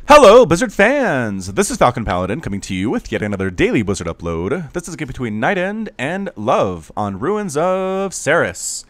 Hello, Blizzard fans! This is Falcon Paladin coming to you with yet another daily Blizzard upload. This is a game between NightEnD and LoVe on Ruins of Seras.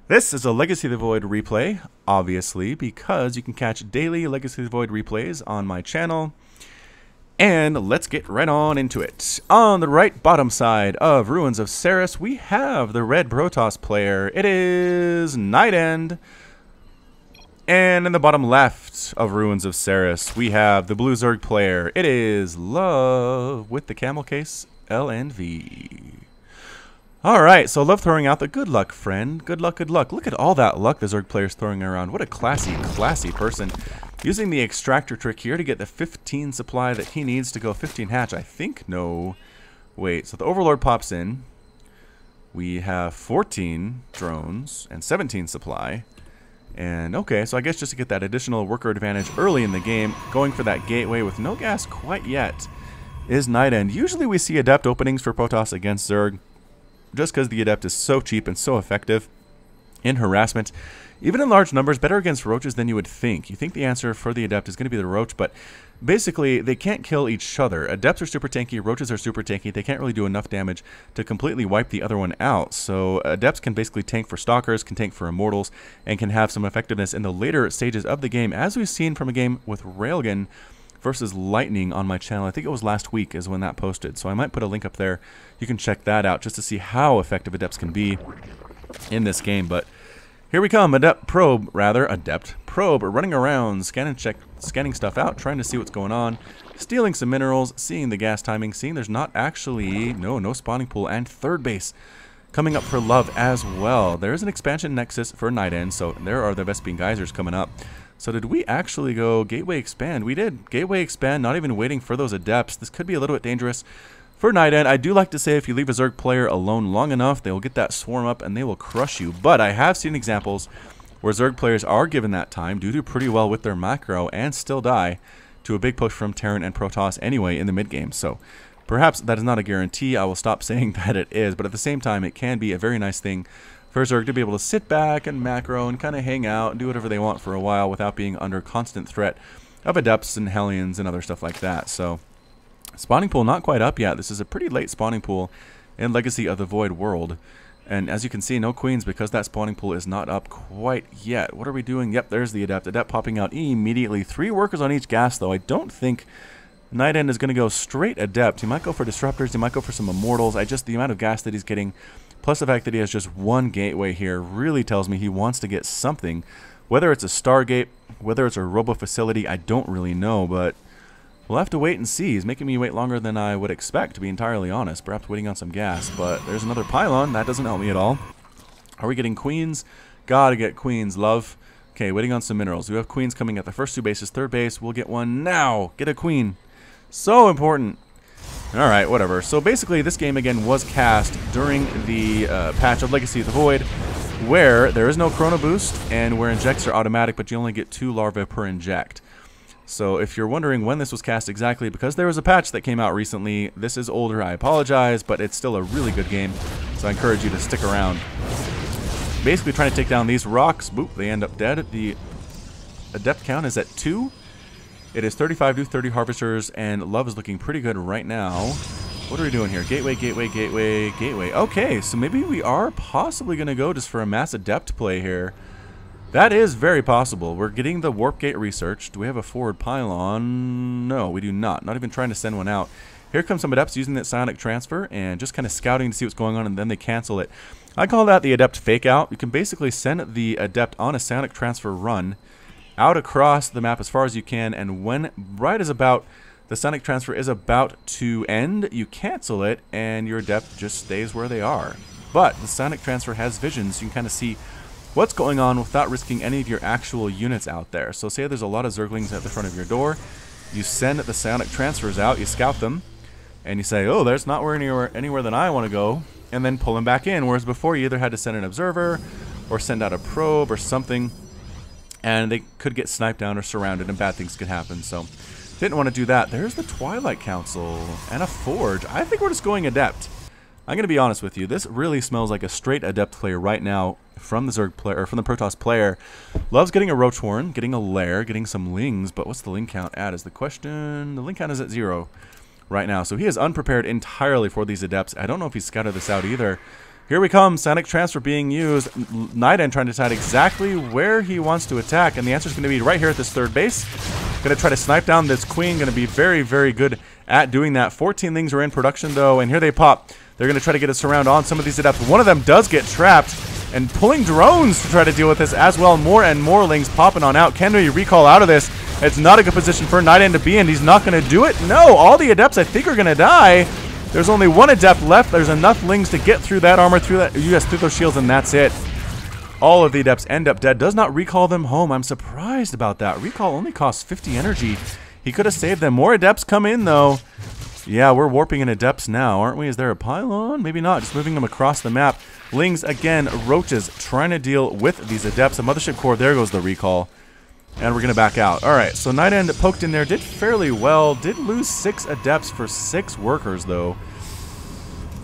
This is a Legacy of the Void replay, obviously, because you can catch daily Legacy of the Void replays on my channel. And let's get right on into it. On the right bottom side of Ruins of Seras, we have the red Protoss player. It is NightEnD. And in the bottom left of Ruins of Seras, we have the blue Zerg player. It is LoVe with the camel case LNV. Alright, so LoVe throwing out the good luck, friend. Good luck, good luck. Look at all that luck the Zerg player's throwing around. What a classy person. Using the extractor trick here to get the 15 supply that he needs to go 15 hatch. I think, no. Wait, so the Overlord pops in. We have 14 drones and 17 supply. And okay, so I guess just to get that additional worker advantage early in the game, going for that gateway with no gas quite yet is NightEnD. Usually we see Adept openings for Protoss against Zerg, just because the Adept is so cheap and so effective in harassment. Even in large numbers, better against Roaches than you would think. You think the answer for the Adept is going to be the Roach, but basically they can't kill each other. Adepts are super tanky, Roaches are super tanky. They can't really do enough damage to completely wipe the other one out. So Adepts can basically tank for Stalkers, can tank for Immortals, and can have some effectiveness in the later stages of the game, as we've seen from a game with Railgun versus Lightning on my channel. I think it was last week is when that posted. So I might put a link up there. You can check that out just to see how effective Adepts can be in this game. But here we come, Adept Probe, running around, scanning stuff out, trying to see what's going on, stealing some minerals, seeing the gas timing, seeing there's not actually, no spawning pool, and third base coming up for LoVe as well. There's an expansion nexus for NightEnD, so there are the Vespene Geysers coming up. So did we actually go Gateway Expand? We did. Gateway Expand, not even waiting for those Adepts. This could be a little bit dangerous for NightEnD. I do like to say if you leave a Zerg player alone long enough, they will get that swarm up and they will crush you. But I have seen examples where Zerg players are given that time, do pretty well with their macro, and still die to a big push from Terran and Protoss anyway in the mid game. So perhaps that is not a guarantee. I will stop saying that it is, but at the same time, it can be a very nice thing for Zerg to be able to sit back and macro and kind of hang out and do whatever they want for a while without being under constant threat of Adepts and Hellions and other stuff like that. So spawning pool not quite up yet. This is a pretty late spawning pool in Legacy of the Void world. And as you can see, no queens because that spawning pool is not up quite yet. What are we doing? Yep, there's the Adept. Adept popping out immediately. 3 workers on each gas, though. I don't think NightEnD is going to go straight Adept. He might go for Disruptors. He might go for some Immortals. The amount of gas that he's getting, plus the fact that he has just one gateway here, really tells me he wants to get something. Whether it's a Stargate, whether it's a Robo Facility, I don't really know, but we'll have to wait and see. He's making me wait longer than I would expect, to be entirely honest. Perhaps waiting on some gas, but there's another pylon. That doesn't help me at all. Are we getting queens? Gotta get queens, LoVe. Okay, waiting on some minerals. We have queens coming at the first 2 bases. Third base, we'll get one now. Get a queen. So important. Alright, whatever. So basically, this game, again, was cast during the patch of Legacy of the Void, where there is no Chrono Boost, and where injects are automatic, but you only get 2 larvae per inject. So if you're wondering when this was cast exactly, because there was a patch that came out recently, this is older, I apologize, but it's still a really good game, so I encourage you to stick around. Basically trying to take down these rocks. Boop, they end up dead. The Adept count is at 2. It is 35 to 30 Harvesters, and LoVe is looking pretty good right now. What are we doing here? Gateway, gateway, gateway, gateway. Okay, so maybe we are possibly going to go just for a mass Adept play here. That is very possible. We're getting the Warp Gate researched. Do we have a forward pylon? No, we do not. Not even trying to send one out. Here comes some Adepts using that Psionic Transfer and just kind of scouting to see what's going on, and then they cancel it. I call that the Adept Fake Out. You can basically send the Adept on a Psionic Transfer run out across the map as far as you can, and when the Psionic Transfer is about to end, you cancel it, and your Adept just stays where they are. But the Psionic Transfer has visions. You can kind of see what's going on without risking any of your actual units out there. So say there's a lot of Zerglings at the front of your door, you send the Psionic Transfers out, you scout them, and you say, oh, there's not anywhere that I want to go, and then pull them back in, whereas before you either had to send an observer or send out a probe or something, and they could get sniped down or surrounded and bad things could happen. So didn't want to do that. There's the Twilight Council and a Forge. I think we're just going Adept. I'm going to be honest with you. This really smells like a straight Adept player right now from the Zerg player, or from the Protoss player. LoVe's getting a Roach Horn, getting a Lair, getting some Lings, but what's the Ling count at is the question. The Ling count is at 0 right now, so he is unprepared entirely for these Adepts. I don't know if he's scouted this out either. Here we come, Sonic Transfer being used. NightEnD trying to decide exactly where he wants to attack, and the answer is going to be right here at this third base. Going to try to snipe down this Queen, going to be very, very good at doing that. 14 Lings are in production though, and here they pop. They're going to try to get a surround on some of these Adepts. One of them does get trapped, and pulling drones to try to deal with this as well. More and more Lings popping on out. Can we recall out of this? It's not a good position for NightEnD to be in. He's not going to do it. No, all the Adepts I think are going to die. There's only one Adept left. There's enough Lings to get through that armor, through that through those shields, and that's it. All of the Adepts end up dead. Does not recall them home. I'm surprised about that. Recall only costs 50 energy. He could have saved them. More Adepts come in though. Yeah, we're warping in Adepts now, aren't we? Is there a pylon? Maybe not. Just moving them across the map. Lings, again, Roaches, trying to deal with these Adepts. A Mothership Core, there goes the recall. And we're going to back out. Alright, so NightEnD poked in there, did fairly well. Did lose 6 Adepts for 6 workers, though.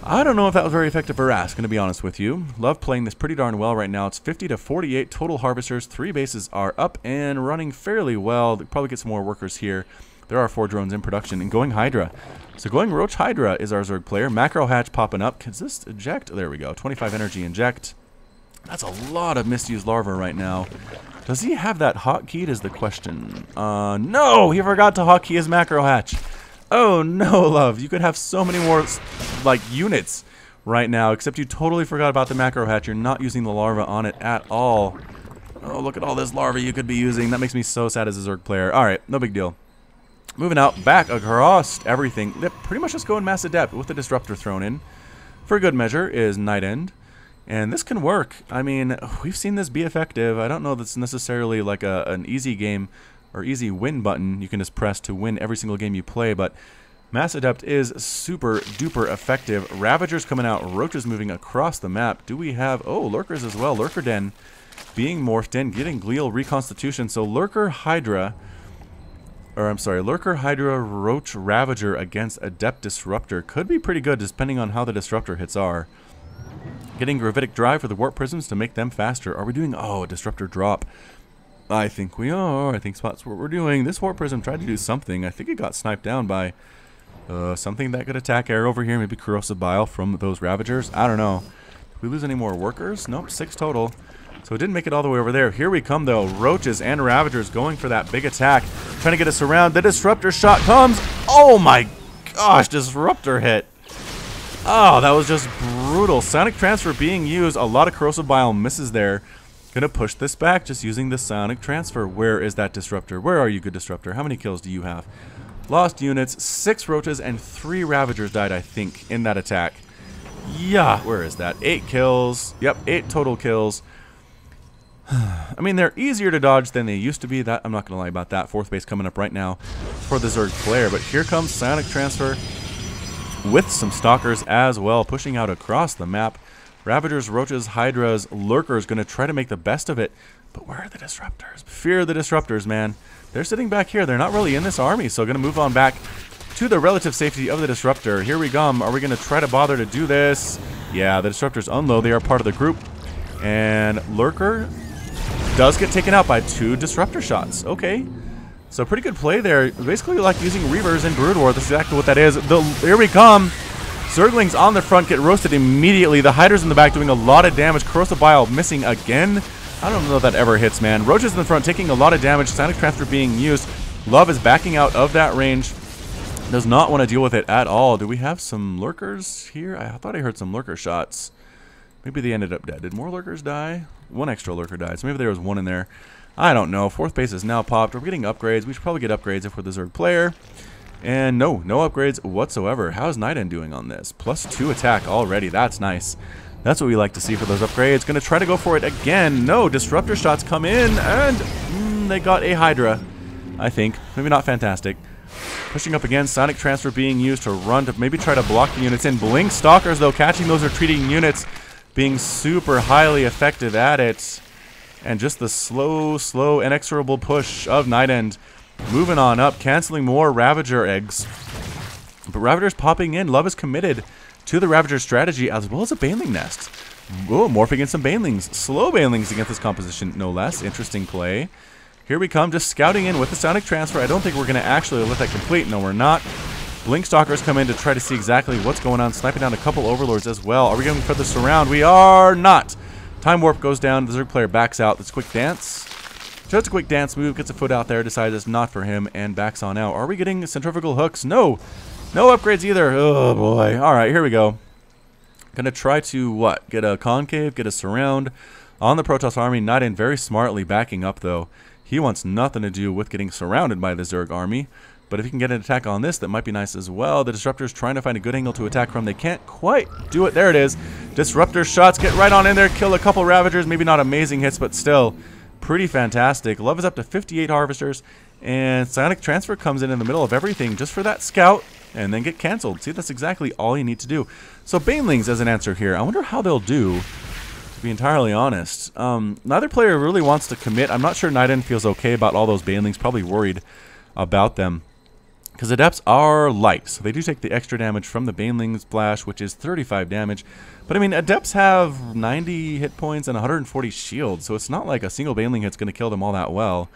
I don't know if that was very effective or ass, going to be honest with you. LoVe playing this pretty darn well right now. It's 50 to 48 total Harvesters. 3 bases are up and running fairly well. They'll probably get some more workers here. There are 4 drones in production. And going Hydra. So going Roach Hydra is our Zerg player. Macro Hatch popping up. Can this eject? There we go. 25 energy inject. That's a lot of misused larva right now. Does he have that hotkeyed is the question. No! He forgot to hotkey his Macro Hatch. Oh no, LoVe. You could have so many more like units right now, except you totally forgot about the Macro Hatch. You're not using the larva on it at all. Oh, look at all this larva you could be using. That makes me so sad as a Zerg player. Alright, no big deal. Moving out, back across everything. They're pretty much just going Mass Adept with the Disruptor thrown in. For good measure is NightEnD. And this can work. I mean, we've seen this be effective. I don't know that's necessarily like an easy game or easy win button you can just press to win every single game you play, but Mass Adept is super duper effective. Ravagers coming out, Roaches moving across the map. Do we have, oh, Lurkers as well. Lurker Den being morphed in, getting Glial Reconstitution. So Lurker Hydra, or I'm sorry, Lurker Hydra Roach Ravager against Adept Disruptor could be pretty good depending on how the Disruptor hits are. Getting Gravitic Drive for the Warp Prisms to make them faster. Are we doing, oh, a Disruptor drop? I think we are. I think Spot's what we're doing. This Warp Prism tried to do something. I think it got sniped down by something that could attack air over here. Maybe Corrosive Bile from those Ravagers. I don't know. Did we lose any more workers? Nope, 6 total. So it didn't make it all the way over there. Here we come, though. Roaches and Ravagers going for that big attack. Trying to get us around. The Disruptor shot comes. Oh my gosh, Disruptor hit. Oh, that was just brutal. Sonic Transfer being used. A lot of Corrosive Bile misses there. Gonna push this back just using the Sonic Transfer. Where is that Disruptor? Where are you, good Disruptor? How many kills do you have? Lost units. 6 Roaches and 3 Ravagers died, I think, in that attack. Yeah, where is that? 8 kills. Yep, 8 total kills. I mean, they're easier to dodge than they used to be. That I'm not going to lie about that. 4th base coming up right now for the Zerg player. But here comes Sonic Transfer with some Stalkers as well, pushing out across the map. Ravagers, Roaches, Hydras, Lurkers going to try to make the best of it. But where are the Disruptors? Fear the Disruptors, man. They're sitting back here. They're not really in this army, so going to move on back to the relative safety of the Disruptor. Here we come. Are we going to try to bother to do this? Yeah, the Disruptors unload. They are part of the group. And Lurker does get taken out by 2 Disruptor shots. Okay. So pretty good play there. Basically like using Reavers in Brood War. That's exactly what that is. Here we come. Zerglings on the front get roasted immediately. The Hydras in the back doing a lot of damage. Corrosive Bile missing again. I don't know if that ever hits, man. Roaches in the front taking a lot of damage. Sonic Transfer being used. LoVe is backing out of that range. Does not want to deal with it at all. Do we have some Lurkers here? I thought I heard some Lurker shots. Maybe they ended up dead. Did more Lurkers die? 1 extra Lurker died. So maybe there was 1 in there. I don't know. 4th base is now popped. We're getting upgrades. We should probably get upgrades if we're the Zerg player. And no upgrades whatsoever. How's NightEnD doing on this? +2 attack already. That's nice. That's what we like to see for those upgrades. Going to try to go for it again. No, Disruptor shots come in, and they got a Hydra, I think. Maybe not fantastic. Pushing up again, Sonic Transfer being used to run to maybe try to block the units in. Blink Stalkers, though, catching those retreating units, being super highly effective at it. And just the slow, inexorable push of NightEnD. Moving on up, canceling more Ravager eggs. But Ravager's popping in. LoVe is committed to the Ravager strategy as well as a Baneling Nest. Oh, morphing in some banelings. Slow banelings against this composition, no less. Interesting play. Here we come, just scouting in with the Sonic Transfer. I don't think we're going to actually let that complete. No, we're not. Blink Stalkers come in to try to see exactly what's going on, sniping down a couple Overlords as well. Are we going for the surround? We are not. Time Warp goes down. The Zerg player backs out. That's a quick dance. Just a quick dance move, gets a foot out there, decides it's not for him, and backs on out. Are we getting centrifugal hooks? No. No upgrades either. Oh, boy. All right, here we go. Gonna try to, what? Get a concave, get a surround on the Protoss army. NightEnD very smartly backing up, though. He wants nothing to do with getting surrounded by the Zerg army. But if he can get an attack on this, that might be nice as well. The Disruptor's trying to find a good angle to attack from. They can't quite do it. There it is. Disruptor shots get right on in there, kill a couple Ravagers. Maybe not amazing hits, but still pretty fantastic. LoVe is up to 58 Harvesters. And Sonic Transfer comes in the middle of everything just for that scout. And then get canceled. See, that's exactly all you need to do. So banelings as an answer here. I wonder how they'll do, to be entirely honest. Neither player really wants to commit. I'm not sure NightEnD feels okay about all those banelings. Probably worried about them. Because Adepts are light, so they do take the extra damage from the Baneling Splash, which is 35 damage. But I mean, Adepts have 90 hit points and 140 shield, so it's not like a single Baneling hit's going to kill them all that well.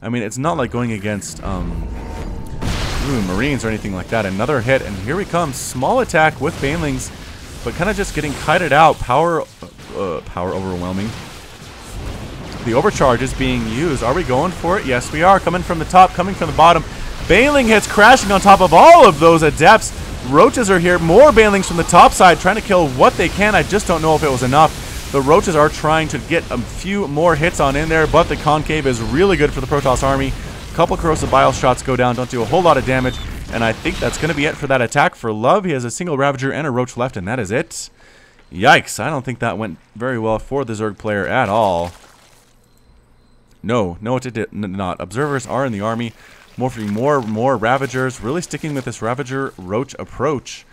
I mean, it's not like going against Marines or anything like that. Another hit, and here we come. Small attack with Banelings, but kind of just getting kited out. Power overwhelming. The overcharge is being used. Are we going for it? Yes, we are. Coming from the top, coming from the bottom. Baneling hits crashing on top of all of those Adepts. Roaches are here. More Banelings from the top side trying to kill what they can. I just don't know if it was enough. The Roaches are trying to get a few more hits on in there, but the Concave is really good for the Protoss army. A couple Corrosive Bile shots go down, don't do a whole lot of damage, and I think that's going to be it for that attack for LoVe. He has a single Ravager and a Roach left, and that is it. Yikes, I don't think that went very well for the Zerg player at all. No, it did not. Observers are in the army. Morphing more Ravagers, really sticking with this Ravager Roach approach.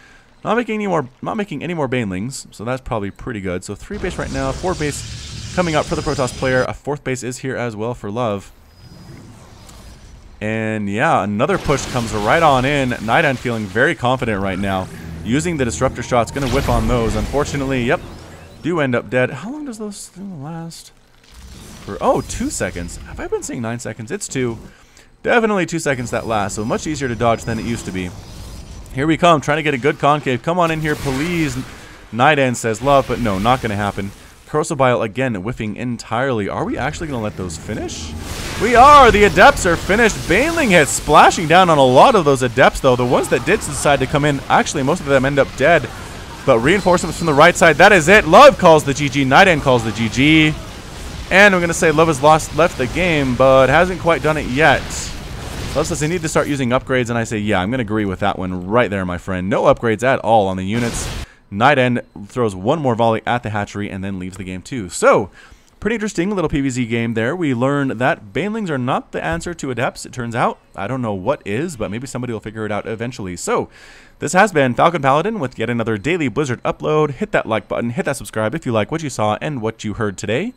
Not making any more Banelings, so that's probably pretty good. So 3 base right now, 4 base coming up for the Protoss player. A 4th base is here as well for LoVe. And yeah, another push comes right on in. NightEnD feeling very confident right now. Using the Disruptor shots, gonna whip on those. Unfortunately, yep, do end up dead. How long does those last? For 2 seconds. Have I been saying 9 seconds? It's 2. Definitely 2 seconds that last, so much easier to dodge than it used to be. Here we come, trying to get a good concave. Come on in here, please. NightEnD says LoVe, but no, not going to happen. Corrosive Bile again, whiffing entirely. Are we actually going to let those finish? We are! The Adepts are finished. Baneling hits splashing down on a lot of those Adepts, though. The ones that did decide to come in, actually, most of them end up dead. But reinforcements from the right side, that is it. LoVe calls the GG, NightEnD calls the GG. And I'm going to say LoVe has left the game, but hasn't quite done it yet. LoVe says they need to start using upgrades, and I say, yeah, I'm going to agree with that one right there, my friend. No upgrades at all on the units. NightEnD throws one more volley at the hatchery and then leaves the game too. So, pretty interesting little PvZ game there. We learned that Banelings are not the answer to Adepts, it turns out. I don't know what is, but maybe somebody will figure it out eventually. So, this has been Falcon Paladin with yet another daily Blizzard upload. Hit that like button, hit that subscribe if you like what you saw and what you heard today.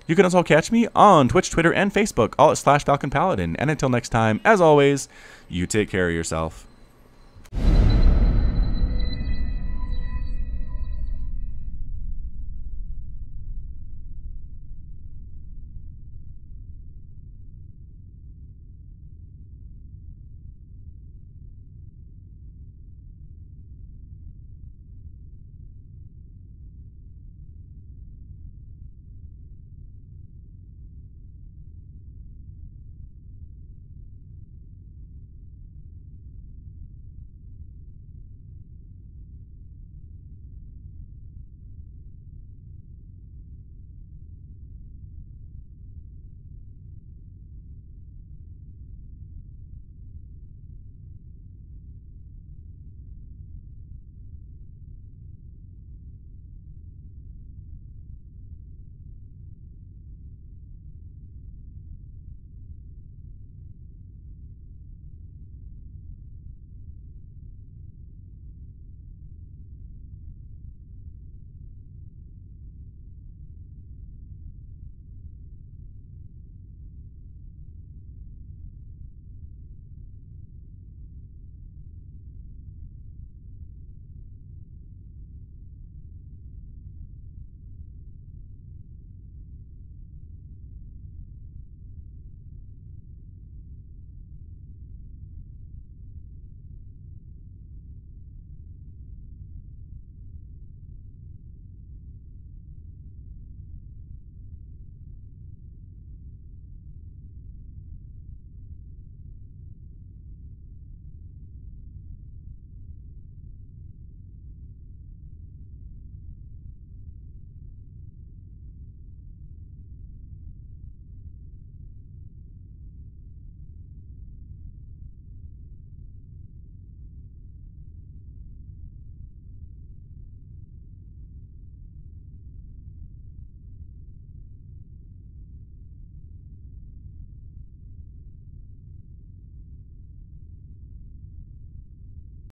You can also catch me on Twitch, Twitter, and Facebook, all at /Falcon Paladin. And until next time, as always, you take care of yourself.